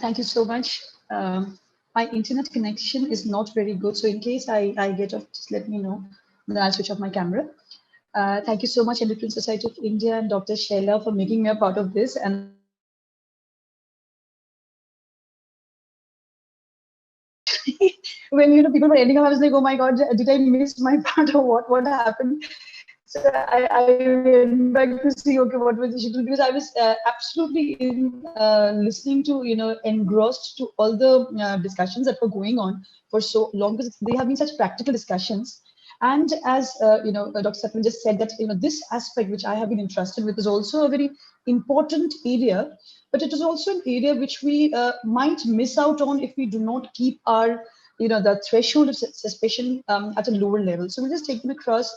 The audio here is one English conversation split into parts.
Thank you so much. My internet connection is not very good, so in case I get off, just let me know. Then I'll switch off my camera. Thank you so much, Endocrine Society of India and Dr. Shaila for making me a part of this. And I'm really happy to be here. When people were ending up, I was like, oh my God, did I miss my part or what happened? So I went back to see, okay, what was the schedule, because I was absolutely in listening to, engrossed to all the discussions that were going on for so long, because they have been such practical discussions. And as Dr. Satwan just said that this aspect which I have been entrusted with is also a very important area, but it is also an area which we might miss out on if we do not keep our the threshold of suspicion at a lower level. So we'll just take them across.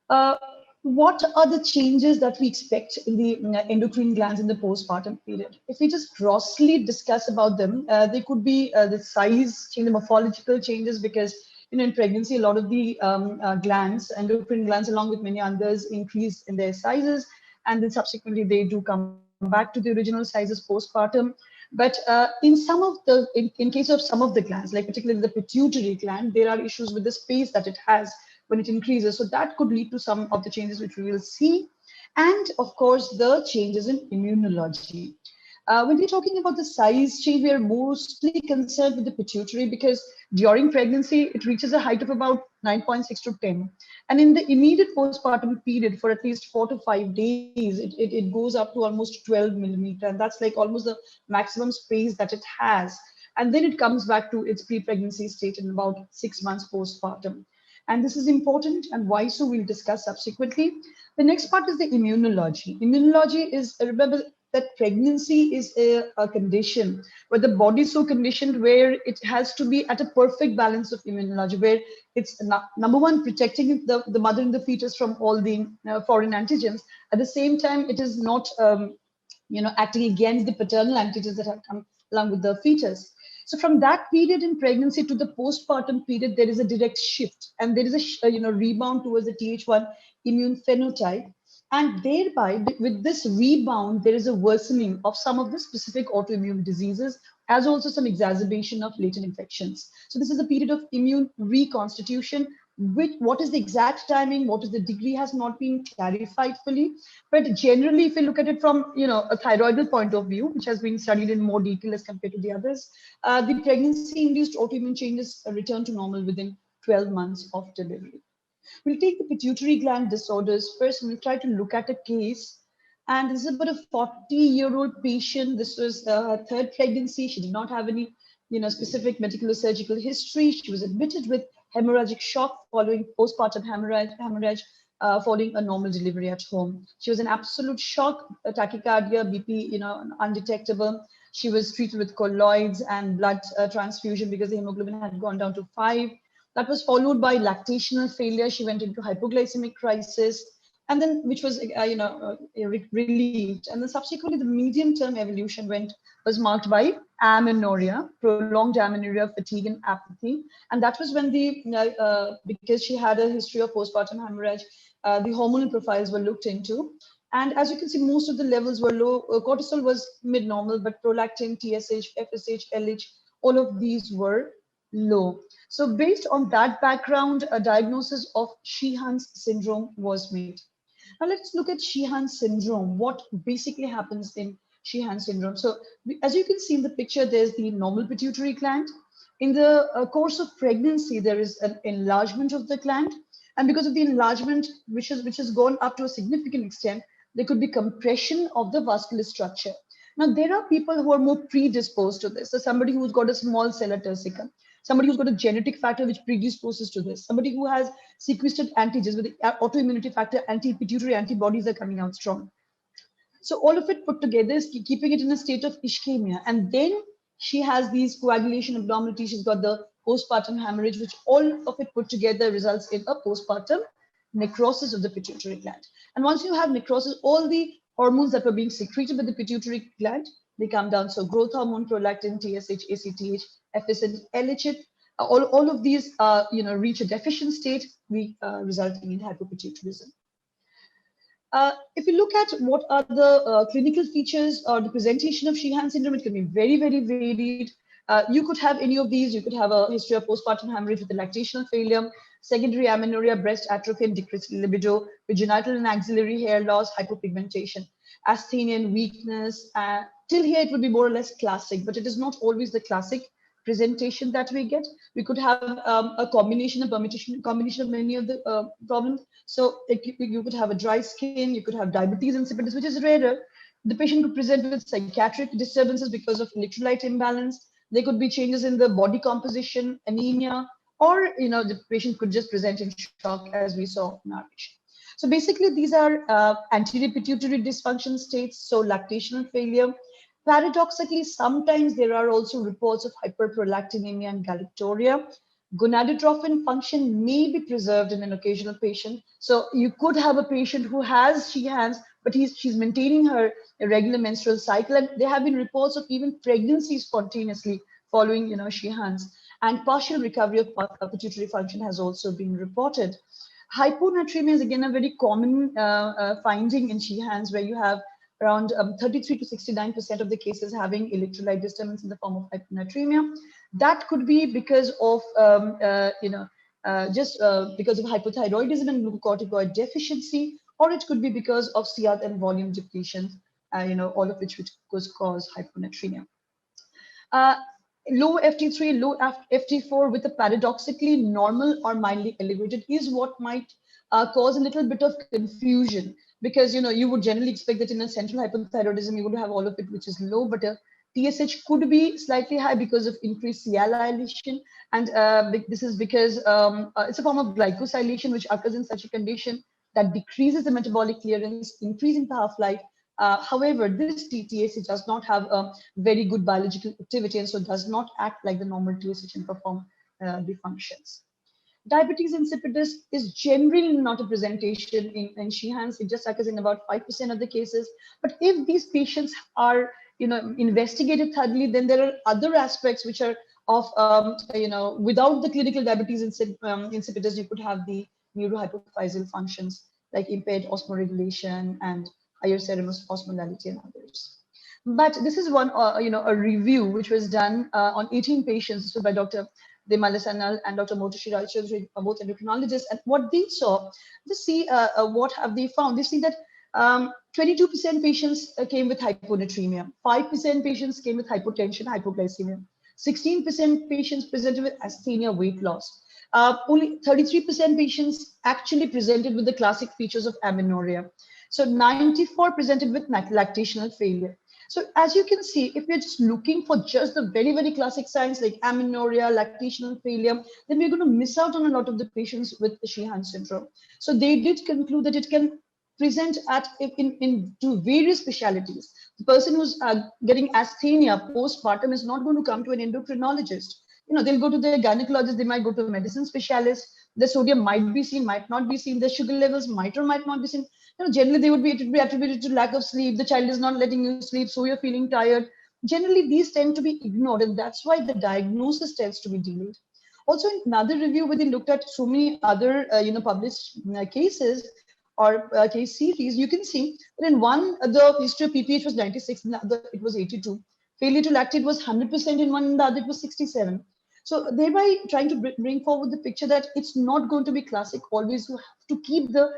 Uh, what are the changes that we expect in the endocrine glands in the postpartum period? If we just grossly discuss about them, they could be the size change, the morphological changes, because in pregnancy, a lot of the glands, endocrine glands, along with many others, increase in their sizes, and then subsequently they do come back to the original sizes postpartum. But in some of the, in case of some of the glands, like particularly the pituitary gland, there are issues with the space that it has when it increases. So that could lead to some of the changes which we will see. And of course, the changes in immunology. When we're talking about the size change, we are mostly concerned with the pituitary, because during pregnancy, it reaches a height of about 9.6 to 10. And in the immediate postpartum period, for at least 4 to 5 days, it goes up to almost 12 millimeter. And that's like almost the maximum space that it has. And then it comes back to its pre-pregnancy state in about 6 months postpartum. And this is important, and why so we'll discuss subsequently. The next part is the immunology. Immunology is, remember that pregnancy is a condition where the body is so conditioned where it has to be at a perfect balance of immunology, where it's number one, protecting the mother and the fetus from all the foreign antigens. At the same time, it is not acting against the paternal antigens that have come along with the fetus. So from that period in pregnancy to the postpartum period, there is a direct shift, and there is a rebound towards the Th1 immune phenotype, and thereby with this rebound, there is a worsening of some of the specific autoimmune diseases, as also some exacerbation of latent infections. So this is a period of immune reconstitution. What is the exact timing, what is the degree, has not been clarified fully. But generally, if you look at it from a thyroidal point of view, which has been studied in more detail as compared to the others, the pregnancy-induced autoimmune changes return to normal within 12 months of delivery. We'll take the pituitary gland disorders first, and we'll try to look at a case. And this is about a 40-year-old patient. This was her third pregnancy. She did not have any specific medical or surgical history. She was admitted with hemorrhagic shock following postpartum hemorrhage following a normal delivery at home. She was in absolute shock, tachycardia, BP, undetectable. She was treated with colloids and blood transfusion because the hemoglobin had gone down to 5. That was followed by lactational failure. She went into hypoglycemic crisis, and then which was relieved. And then subsequently, the medium-term evolution was marked by amenorrhea, prolonged amenorrhea, fatigue, and apathy. And that was when because she had a history of postpartum hemorrhage, the hormonal profiles were looked into. And as you can see, most of the levels were low. Cortisol was mid-normal, but prolactin, TSH, FSH, LH, all of these were low. So based on that background, a diagnosis of Sheehan's syndrome was made. Now let's look at Sheehan's syndrome. What basically happens in Sheehan's syndrome? So as you can see in the picture, there's the normal pituitary gland. In the course of pregnancy, there is an enlargement of the gland. And because of the enlargement, which has gone up to a significant extent, there could be compression of the vascular structure. Now, there are people who are more predisposed to this. So somebody who's got a small cell tursicum, somebody who's got a genetic factor which predisposes to this, somebody who has sequestered antigens with the autoimmunity factor, anti-pituitary antibodies are coming out strong. So all of it put together is keeping it in a state of ischemia. And then she has these coagulation abnormalities. She's got the postpartum hemorrhage, which all of it put together results in a postpartum necrosis of the pituitary gland. And once you have necrosis, all the hormones that were being secreted by the pituitary gland, they come down. So growth hormone, prolactin, TSH, ACTH, FSH, LH, all of these reach a deficient state, resulting in hypopituitarism. If you look at what are the clinical features or the presentation of Sheehan syndrome, it can be very, very varied. You could have any of these. You could have a history of postpartum hemorrhage with the lactational failure, secondary amenorrhea, breast atrophy and decreased libido, congenital and axillary hair loss, hypopigmentation, asthenia and weakness. Till here, it would be more or less classic, but it is not always the classic presentation that we get. We could have a combination, a permutation, combination of many of the problems. So you could have a dry skin, you could have diabetes insipidus, which is rarer. The patient could present with psychiatric disturbances because of electrolyte imbalance. There could be changes in the body composition, anemia, or the patient could just present in shock, as we saw in our patient. So basically, these are anterior pituitary dysfunction states, so lactational failure. Paradoxically, sometimes there are also reports of hyperprolactinemia and galactoria. Gonadotrophin function may be preserved in an occasional patient. So you could have a patient who has Sheehan's, but she's maintaining her irregular menstrual cycle. And there have been reports of even pregnancy spontaneously following, Sheehan's. And partial recovery of pituitary function has also been reported. Hyponatremia is again a very common finding in Sheehan's, where you have around 33 to 69% of the cases having electrolyte disturbance in the form of hyponatremia. That could be because of, because of hypothyroidism and glucocorticoid deficiency, or it could be because of CR and volume depletion, all of which could cause hyponatremia. Low FT3, low FT4 with a paradoxically normal or mildly elevated is what might cause a little bit of confusion, because you would generally expect that in a central hypothyroidism you would have all of it which is low, but a TSH could be slightly high because of increased sialylation, and this is because it's a form of glycosylation which occurs in such a condition that decreases the metabolic clearance, increasing the half-life. However, this TSH does not have a very good biological activity, and so does not act like the normal TSH and perform the functions. Diabetes insipidus is generally not a presentation in Sheehan's. It just occurs in about 5% of the cases. But if these patients are, investigated thoroughly, then there are other aspects which are of, without the clinical diabetes insipidus, you could have the neurohypophyseal functions like impaired osmoregulation and higher serum osmolality and others. But this is one, a review which was done on 18 patients by Dr. Demal Sanal and Dr. Motoshi Raichudhuri, both endocrinologists. And what they saw, just see what have they found. They see that 22% patients came with hyponatremia, 5% patients came with hypotension, hypoglycemia, 16% patients presented with asthenia, weight loss. Only 33% patients actually presented with the classic features of amenorrhea. So 94 presented with lactational failure. So as you can see, if we're just looking for just the very, very classic signs like amenorrhea, lactational failure, then we're going to miss out on a lot of the patients with the Sheehan syndrome. So they did conclude that it can present into various specialties. The person who's getting asthenia postpartum is not going to come to an endocrinologist. They'll go to their gynecologist, they might go to a medicine specialist. The sodium might be seen, might not be seen. The sugar levels might or might not be seen. Generally, it would be attributed to lack of sleep. The child is not letting you sleep, so you're feeling tired. Generally, these tend to be ignored, and that's why the diagnosis tends to be delayed. Also, in another review where they looked at so many other, published cases or case series, you can see that in one, the history of PPH was 96, in the other, it was 82. Failure to lactate was 100% in one, in the other, it was 67. So thereby trying to bring forward the picture that it's not going to be classic. Always you have to keep the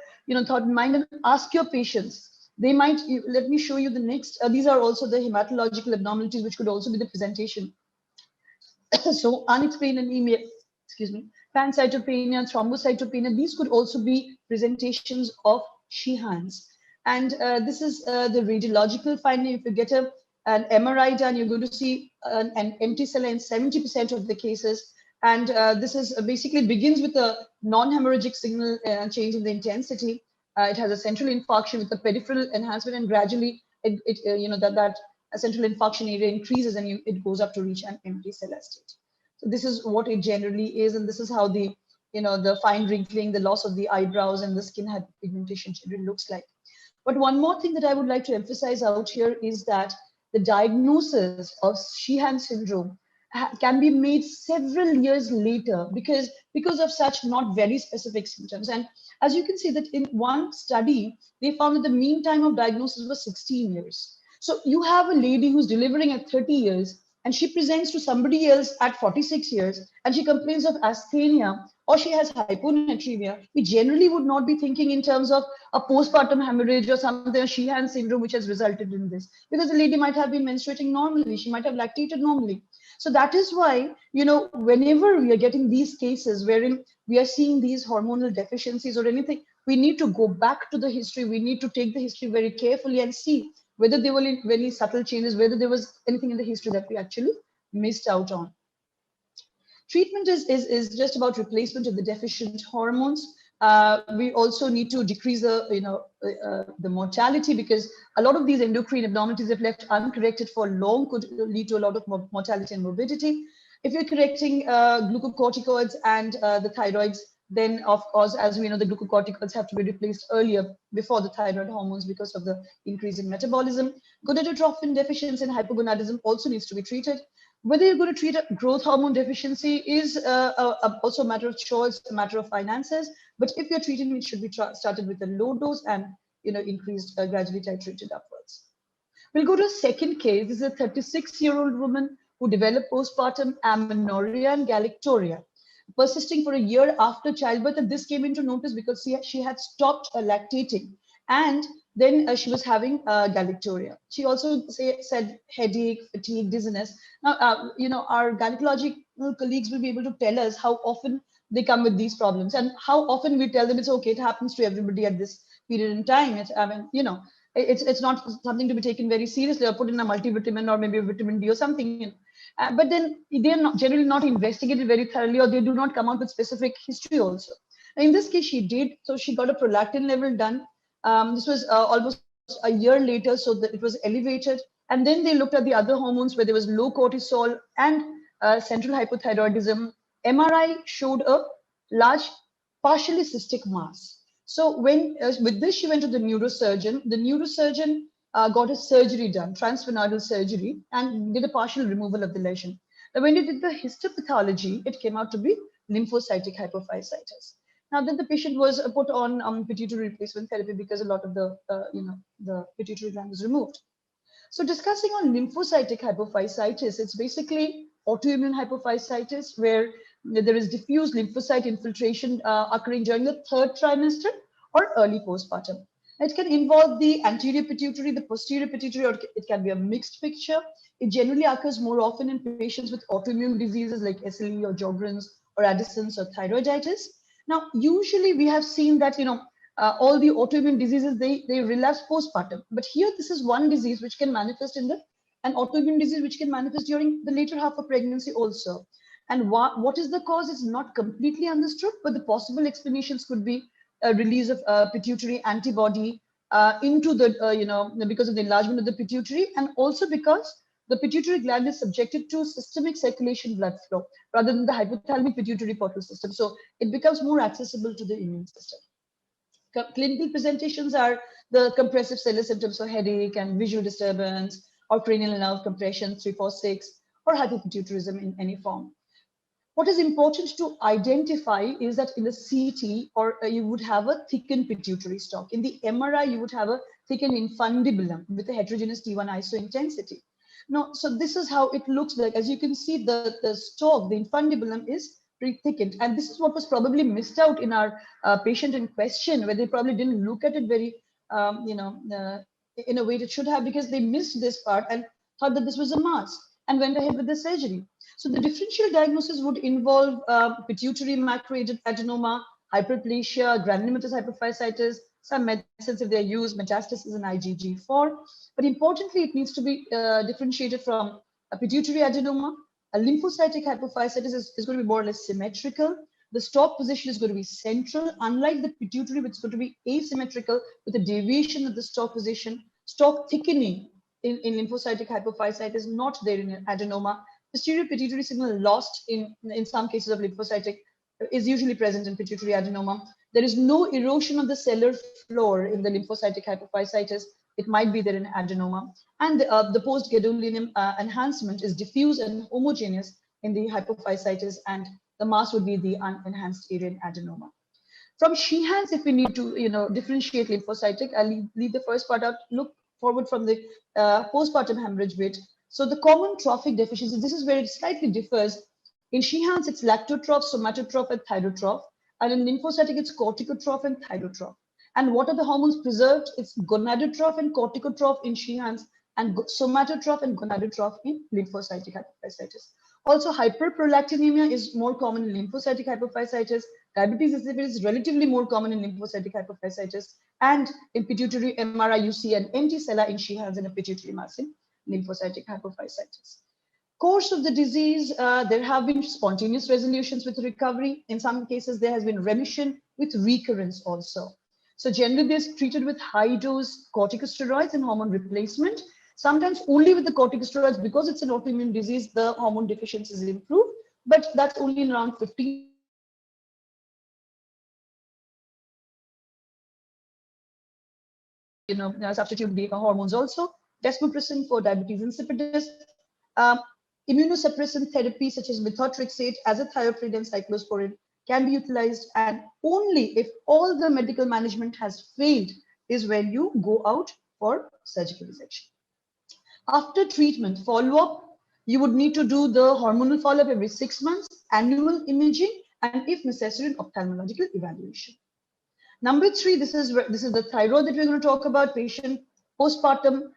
thought in mind and ask your patients. They might, let me show you the next. These are also the hematological abnormalities, which could also be the presentation. So unexplained anemia, pancytopenia, thrombocytopenia, these could also be presentations of Sheehan's. And this is the radiological finding. If you get an MRI done, you're going to see an empty cell in 70% of the cases. And this is basically begins with a non-hemorrhagic signal change in the intensity. It has a central infarction with a peripheral enhancement, and gradually that central infarction area increases and it goes up to reach an empty cell state. So this is what it generally is, and this is how the the fine wrinkling, the loss of the eyebrows, and the skin hyperpigmentation generally looks like. But one more thing that I would like to emphasize out here is that the diagnosis of Sheehan syndrome can be made several years later because of such not very specific symptoms. And as you can see that in one study, they found that the mean time of diagnosis was 16 years. So you have a lady who's delivering at 30 years and she presents to somebody else at 46 years and she complains of asthenia or she has hyponatremia. We generally would not be thinking in terms of a postpartum hemorrhage or something, a Sheehan syndrome, which has resulted in this, because the lady might have been menstruating normally, she might have lactated normally. So that is why, whenever we are getting these cases wherein we are seeing these hormonal deficiencies or anything, we need to go back to the history. We need to take the history very carefully and see whether there were very subtle changes, whether there was anything in the history that we actually missed out on. Treatment is just about replacement of the deficient hormones. We also need to decrease the mortality, because a lot of these endocrine abnormalities, if left uncorrected for long, could lead to a lot of mortality and morbidity. If you're correcting glucocorticoids and the thyroids, then of course, as we know, the glucocorticoids have to be replaced earlier before the thyroid hormones because of the increase in metabolism. Gonadotrophin deficiency and hypogonadism also needs to be treated. Whether you're going to treat a growth hormone deficiency is also a matter of choice, a matter of finances. But if you're treating it, should be started with a low dose and increased, gradually titrated upwards. We'll go to a second case. This is a 36-year-old woman who developed postpartum amenorrhea and galactorrhea, persisting for a year after childbirth. And this came into notice because she had stopped lactating, and then she was having galactorrhea. She also said headache, fatigue, dizziness. Now, our gynecological colleagues will be able to tell us how often they come with these problems and how often we tell them it's okay, it happens to everybody at this period in time. It's not something to be taken very seriously or put in a multivitamin or maybe a vitamin D or something. But then they're not generally not investigated very thoroughly, or they do not come out with specific history also. In this case, she did. So she got a prolactin level done. This was almost a year later, so that it was elevated. And then they looked at the other hormones where there was low cortisol and central hypothyroidism. MRI showed a large partially cystic mass. So when with this, she went to the neurosurgeon. The neurosurgeon got a surgery done, transfemoral surgery, and did a partial removal of the lesion. Now, when they did the histopathology, it came out to be lymphocytic hypophysitis. Now, then the patient was put on pituitary replacement therapy because a lot of the pituitary gland was removed. So discussing on lymphocytic hypophysitis, it's basically autoimmune hypophysitis where there is diffuse lymphocyte infiltration occurring during the third trimester or early postpartum. It can involve the anterior pituitary, the posterior pituitary, or it can be a mixed picture. It generally occurs more often in patients with autoimmune diseases like SLE or Sjogren's or Addison's or thyroiditis. Now, usually we have seen that, all the autoimmune diseases, they relapse postpartum. But here, this is one disease which can manifest an autoimmune disease which can manifest during the later half of pregnancy also. And what is the cause is not completely understood, but the possible explanations could be a release of pituitary antibody into the, because of the enlargement of the pituitary, and also because the pituitary gland is subjected to systemic circulation blood flow rather than the hypothalamic pituitary portal system. So it becomes more accessible to the immune system. Clinical presentations are the compressive cellular symptoms of headache and visual disturbance, or cranial nerve compression 3-4-6, or hypopituitarism in any form. What is important to identify is that in the CT, or you would have a thickened pituitary stalk. In the MRI, you would have a thickened infundibulum with a heterogeneous T1 isointensity. Now, so this is how it looks like. As you can see, the stalk, the infundibulum is pretty thickened. And this is what was probably missed out in our patient in question, where they probably didn't look at it very, in a way it should have, because they missed this part and thought that this was a mass and went ahead with the surgery. So the differential diagnosis would involve pituitary macroadenoma, hyperplasia, granulomatous hypophysitis, some medicines if they're used, metastasis and IgG4. But importantly, it needs to be differentiated from a pituitary adenoma. A lymphocytic hypophysitis is going to be more or less symmetrical. The stalk position is going to be central, unlike the pituitary, which is going to be asymmetrical with a deviation of the stalk position. Stalk thickening in lymphocytic hypophysitis, not there in adenoma. Posterior pituitary signal lost in some cases of lymphocytic is usually present in pituitary adenoma. There is no erosion of the cellular floor in the lymphocytic hypophysitis. It might be there in adenoma. And the post-gadolinium enhancement is diffuse and homogeneous in the hypophysitis, and the mass would be the unenhanced Aryan adenoma. From Sheehan's, if we need to, differentiate lymphocytic, I'll leave the first part out. Look forward from the postpartum hemorrhage bit. So the common trophic deficiency, this is where it slightly differs. In Sheehan's, it's lactotroph, somatotroph, and thyrotroph. And in lymphocytic, it's corticotroph and thyrotroph. And what are the hormones preserved? It's gonadotroph and corticotroph in Sheehan's, and somatotroph and gonadotroph in lymphocytic hypophysitis. Also, hyperprolactinemia is more common in lymphocytic hypophysitis. Diabetes insipidus is relatively more common in lymphocytic hypophysitis, and in pituitary MRI, you see an empty cella in Sheehan's and a pituitary mass in lymphocytic hypophysitis. Course of the disease, there have been spontaneous resolutions with recovery. In some cases, there has been remission with recurrence also. So generally, they're treated with high-dose corticosteroids and hormone replacement. Sometimes only with the corticosteroids, because it's an autoimmune disease, the hormone deficiencies improve, but that's only in around 15. Substitute beta hormones also. Desmopressin for diabetes insipidus. Immunosuppressant therapy such as methotrexate, azathioprine, and cyclosporin can be utilized, and only if all the medical management has failed is when you go out for surgical resection. After treatment follow-up, you would need to do the hormonal follow-up every 6 months, annual imaging, and if necessary, ophthalmological evaluation. Number 3, this is the thyroid that we're going to talk about. Patient postpartum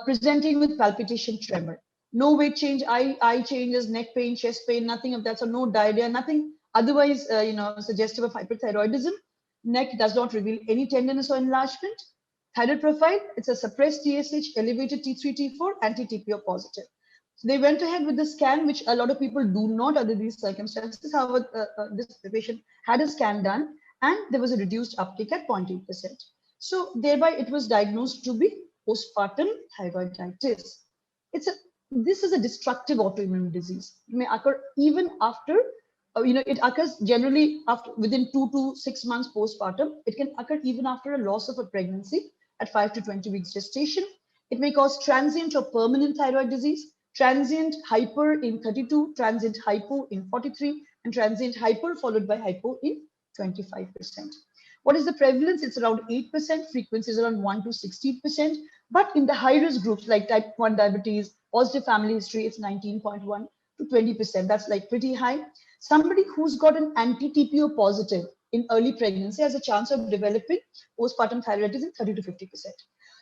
presenting with palpitation, tremor, no weight change, eye changes, neck pain, chest pain, nothing of that. So no diarrhea, nothing otherwise suggestive of hyperthyroidism. Neck does not reveal any tenderness or enlargement. Thyroid profile, it's a suppressed TSH, elevated T3, T4, anti-TPO positive. So they went ahead with the scan, which a lot of people do not under these circumstances. However, this patient had a scan done, and there was a reduced uptake at 0.8%. So thereby it was diagnosed to be postpartum thyroiditis. This is a destructive autoimmune disease. It may occur even after, it occurs generally within 2 to 6 months postpartum. It can occur even after a loss of a pregnancy at 5 to 20 weeks gestation. It may cause transient or permanent thyroid disease, transient hyper in 32, transient hypo in 43, and transient hyper followed by hypo in 25%. What is the prevalence? It's around 8%, frequency is around 1 to 16%, but in the high risk groups like type 1 diabetes, positive family history, it's 19.1 to 20%. That's like pretty high. Somebody who's got an anti-TPO positive in early pregnancy has a chance of developing postpartum thyroiditis in 30 to 50%.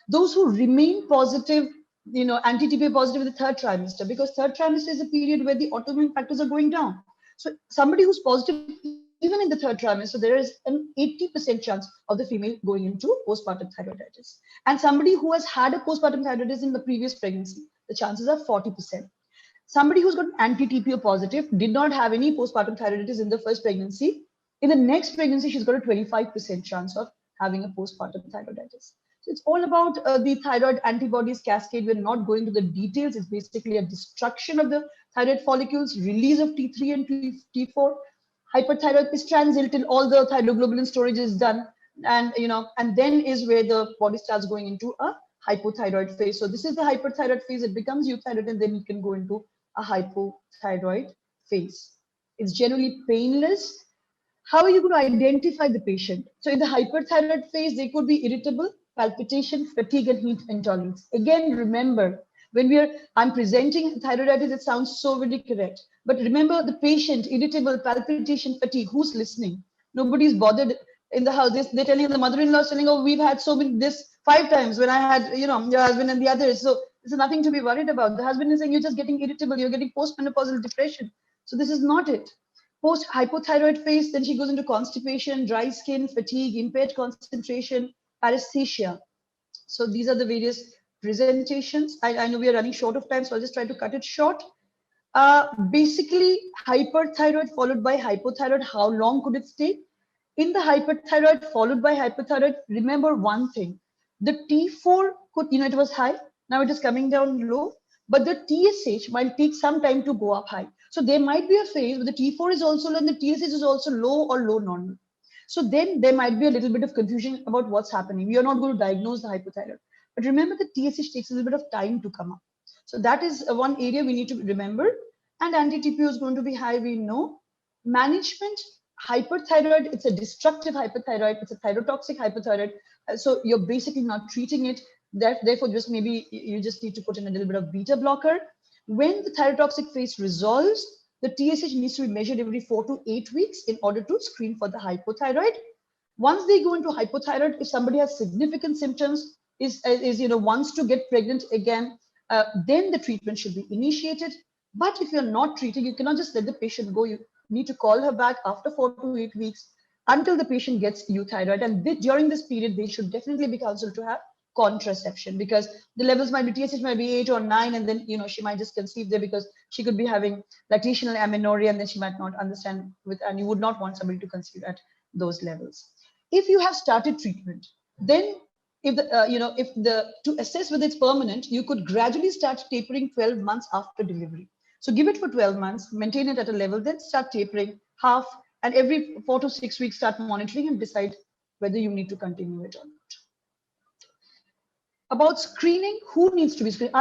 Those who remain positive, anti-TPO positive in the third trimester, because third trimester is a period where the autoimmune factors are going down. So somebody who's positive even in the third trimester, there is an 80% chance of the female going into postpartum thyroiditis. And somebody who has had a postpartum thyroiditis in the previous pregnancy, the chances are 40%. Somebody who's got anti-TPO positive, did not have any postpartum thyroiditis in the first pregnancy. In the next pregnancy, she's got a 25% chance of having a postpartum thyroiditis. So it's all about the thyroid antibodies cascade. We're not going to the details. It's basically a destruction of the thyroid follicles, release of T3 and T4. Hyperthyroid is transient till all the thyroglobulin storage is done, and then is where the body starts going into a hypothyroid phase. So this is the hyperthyroid phase. It becomes euthyroid, and then you can go into a hypothyroid phase. It's generally painless. How are you going to identify the patient? So in the hyperthyroid phase, they could be irritable, palpitation, fatigue, and heat intolerance. Again, remember, when I'm presenting thyroiditis, it sounds so very correct. But remember the patient, irritable, palpitation, fatigue, who's listening? Nobody's bothered in the house. They're telling the mother-in-law, telling, oh, we've had so many, this 5 times when I had, your husband and the others. So there's nothing to be worried about. The husband is saying, you're just getting irritable, you're getting postmenopausal depression. So this is not it. Post hypothyroid phase, then she goes into constipation, dry skin, fatigue, impaired concentration, paresthesia. So these are the various presentations. I know we are running short of time, so I'll just try to cut it short. Basically, hyperthyroid followed by hypothyroid, how long could it stay? In the hyperthyroid followed by hypothyroid, remember one thing. The T4 could, it was high, now it is coming down low, but the TSH might take some time to go up high. So there might be a phase where the T4 is also low and the TSH is also low or low normal. So then there might be a little bit of confusion about what's happening. We are not going to diagnose the hypothyroid. But remember, the TSH takes a little bit of time to come up. So that is one area we need to remember. and anti-TPO is going to be high, we know. Management, hyperthyroid, it's a destructive hyperthyroid, it's a thyrotoxic hyperthyroid. So you're basically not treating it. Therefore, just maybe you just need to put in a little bit of beta blocker. When the thyrotoxic phase resolves, the TSH needs to be measured every 4 to 8 weeks in order to screen for the hypothyroid. Once they go into hypothyroid, if somebody has significant symptoms, wants to get pregnant again, then the treatment should be initiated. But if you're not treating, you cannot just let the patient go. You need to call her back after 4 to 8 weeks until the patient gets euthyroid. And during this period, they should definitely be counseled to have contraception, because the levels might be, TSH might be 8 or 9, and then she might just conceive there because she could be having lactational amenorrhea, and then she might not understand and you would not want somebody to conceive at those levels. If you have started treatment, then to assess whether it's permanent, you could gradually start tapering 12 months after delivery. So give it for 12 months, maintain it at a level, then start tapering half, and every 4 to 6 weeks start monitoring and decide whether you need to continue it or not. About screening, who needs to be screened?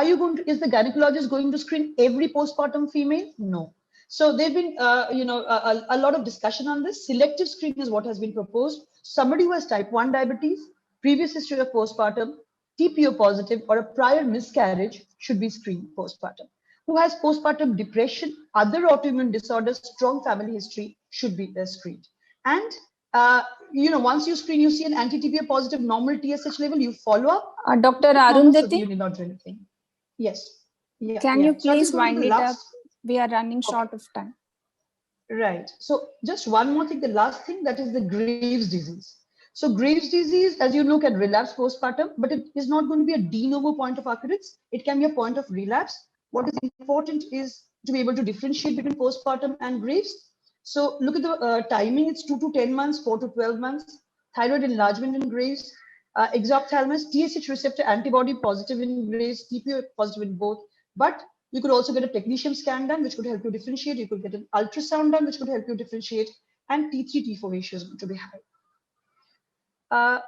Is the gynecologist going to screen every postpartum female? No. So there've been, a lot of discussion on this. Selective screening is what has been proposed. Somebody who has type 1 diabetes, previous history of postpartum, TPO positive, or a prior miscarriage should be screened postpartum. Who has postpartum depression, other autoimmune disorders, strong family history should be screened. And once you screen, you see an anti-TPO positive normal TSH level, you follow up. Dr. Arundhati, you need not do anything. Yes. Yeah. Can you please wind it up? We are running short of time. Right. So just one more thing, the last thing, that is the Graves' disease. So Graves' disease, as you know, can relapse postpartum, but it is not going to be a de novo point of occurrence. It can be a point of relapse. What is important is to be able to differentiate between postpartum and Graves. So look at the timing. It's 2 to 10 months, 4 to 12 months. Thyroid enlargement in Graves, exophthalmos, TSH receptor antibody positive in Graves, TPO positive in both. But you could also get a technetium scan done, which could help you differentiate. You could get an ultrasound done, which could help you differentiate. And T3, T4 ratio is going to be high.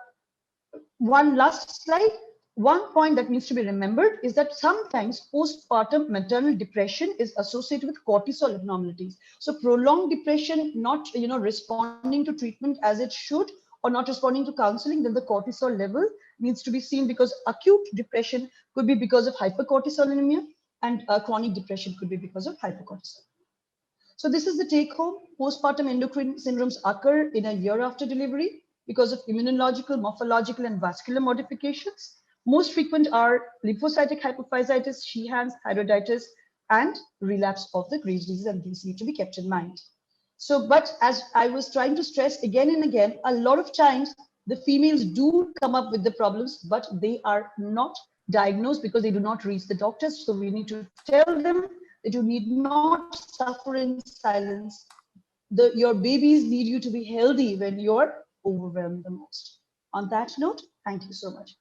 One last slide. One point that needs to be remembered is that sometimes postpartum maternal depression is associated with cortisol abnormalities. So prolonged depression, not responding to treatment as it should, or not responding to counseling, then the cortisol level needs to be seen, because acute depression could be because of hypercortisolemia, and chronic depression could be because of hypercortisol. So this is the take home. Postpartum endocrine syndromes occur in a year after delivery because of immunological, morphological, and vascular modifications. Most frequent are lymphocytic hypophysitis, Sheehan's, thyroiditis, and relapse of the Graves' disease, and these need to be kept in mind. So, but as I was trying to stress again and again, a lot of times the females do come up with the problems, but they are not diagnosed because they do not reach the doctors. So we need to tell them that you need not suffer in silence. Your babies need you to be healthy when you're overwhelmed the most. On that note, thank you so much.